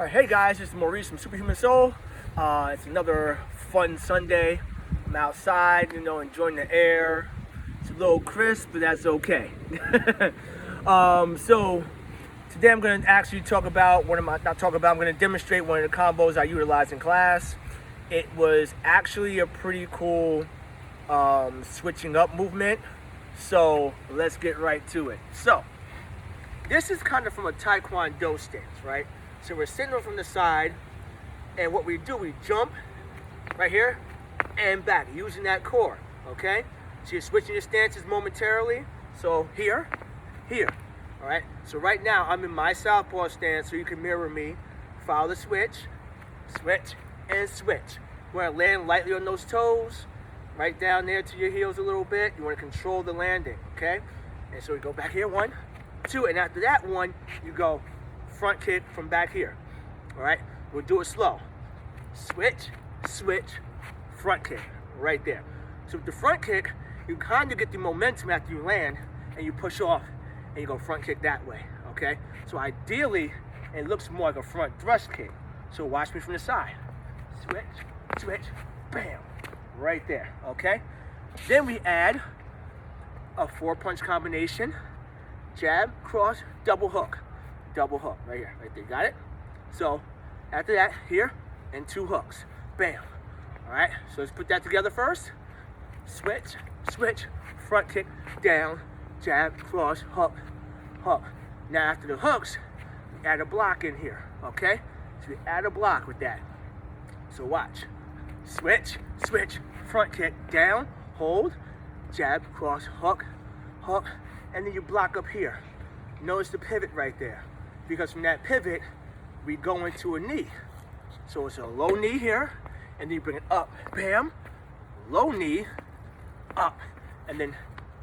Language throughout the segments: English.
Alright, hey guys, this is Maurice from Superhuman Soul. It's another fun Sunday. I'm outside, enjoying the air. It's a little crisp, but that's okay. So today I'm going to actually talk about, I'm going to demonstrate one of the combos I utilize in class. It was actually a pretty cool switching up movement. So let's get right to it. So this is kind of from a Taekwondo stance, right? So we're sitting from the side, and what we do, we jump right here and back, using that core, okay? So you're switching your stances momentarily. So here, all right? So right now, I'm in my southpaw stance, so you can mirror me. Follow the switch, and switch. You want to land lightly on those toes, right down there to your heels a little bit. You want to control the landing, okay? And so we go back here, 1, 2, and after that one, you go front kick from back here. All right, we'll do it slow. Switch, front kick, right there. So with the front kick, you kind of get the momentum after you land, and you push off, and you go front kick that way, okay? So ideally, it looks more like a front thrust kick. So watch me from the side. Switch, bam, right there, okay? Then we add a 4-punch combination, jab, cross, double hook, right here, right there, got it? So after that, here, and 2 hooks, bam. All right, so let's put that together first. Switch, front kick, down, jab, cross, hook. Now after the hooks, we add a block in here, okay? So we add a block with that. So watch, switch, front kick, down, hold, jab, cross, hook, and then you block up here. Notice the pivot right there, because from that pivot, we go into a knee. So it's a low knee here, and then you bring it up, bam, low knee, up, and then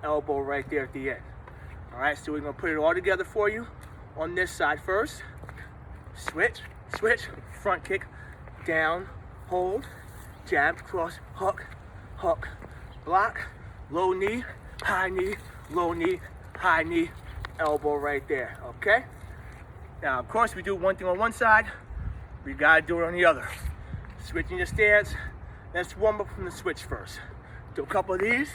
elbow right there at the end. All right, so we're gonna put it all together for you on this side first. Switch, front kick, down, hold, jab, cross, hook, block, low knee, low knee, high knee, elbow right there, okay? Now, of course, we do one thing on one side, we gotta do it on the other. Switching your stance, let's warm up from the switch first. Do a couple of these,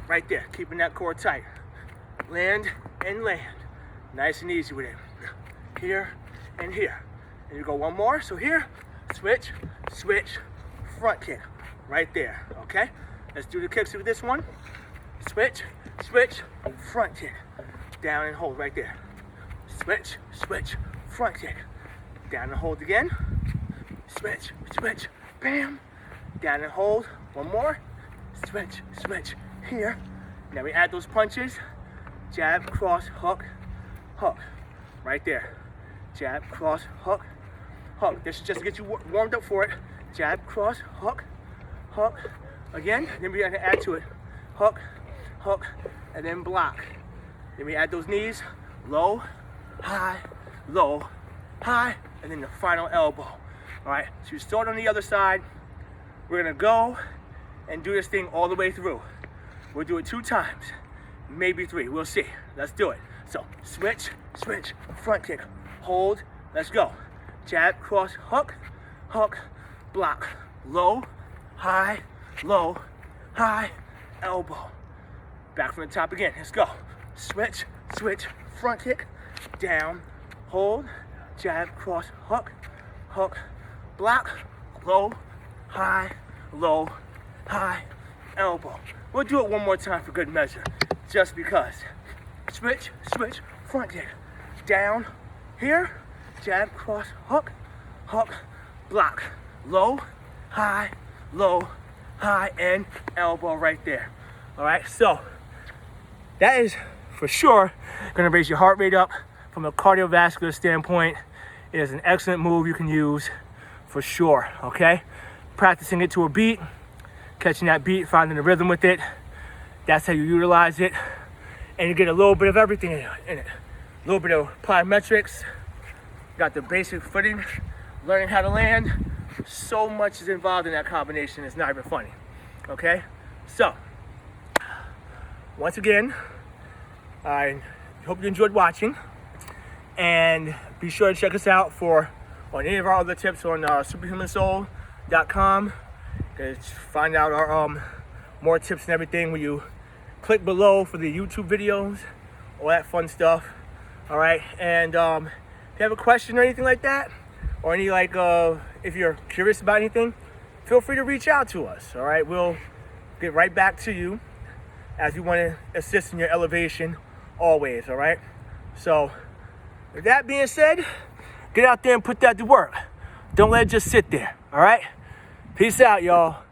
right there, keeping that core tight. Land and land, nice and easy with it. Here and here. And you go one more, so here, switch, front kick, right there, okay? Let's do the kicks with this one. Switch, front kick, down and hold right there. Switch, front kick, down and hold again. Switch, bam, down and hold. One more. Switch, here. Now we add those punches. Jab, cross, hook, right there. Jab, cross, hook. This is just to get you warmed up for it. Jab, cross, hook. Again, then we're gonna add to it. Hook, and then block. Then we add those knees, low, high, and then the final elbow. All right, so you start on the other side. We're gonna go and do this thing all the way through. We'll do it 2 times, maybe 3, we'll see. Let's do it. So switch, front kick, hold, let's go. Jab, cross, hook, block, low, high, elbow. Back from the top again, let's go. Switch, front kick, down, hold, jab, cross, hook, block, low, high, elbow. We'll do it one more time for good measure, just because. Switch, front kick, down, here, jab, cross, hook, block, low, high, and elbow right there. All right, so that is for sure gonna raise your heart rate up from a cardiovascular standpoint. It is an excellent move you can use for sure, okay? Practicing it to a beat, catching that beat, finding the rhythm with it. That's how you utilize it. And you get a little bit of everything in it. A little bit of plyometrics, got the basic footing, learning how to land. So much is involved in that combination, it's not even funny, okay? So, once again, I hope you enjoyed watching, and be sure to check us out for or any of our other tips on superhumansoul.com. You can find out our more tips and everything when you click below for the YouTube videos, all that fun stuff. All right, and if you have a question or anything like that, or any if you're curious about anything, feel free to reach out to us. All right, we'll get right back to you as we want to assist in your elevation always. All right, so with that being said, get out there and put that to work. Don't let it just sit there. All right, peace out, y'all.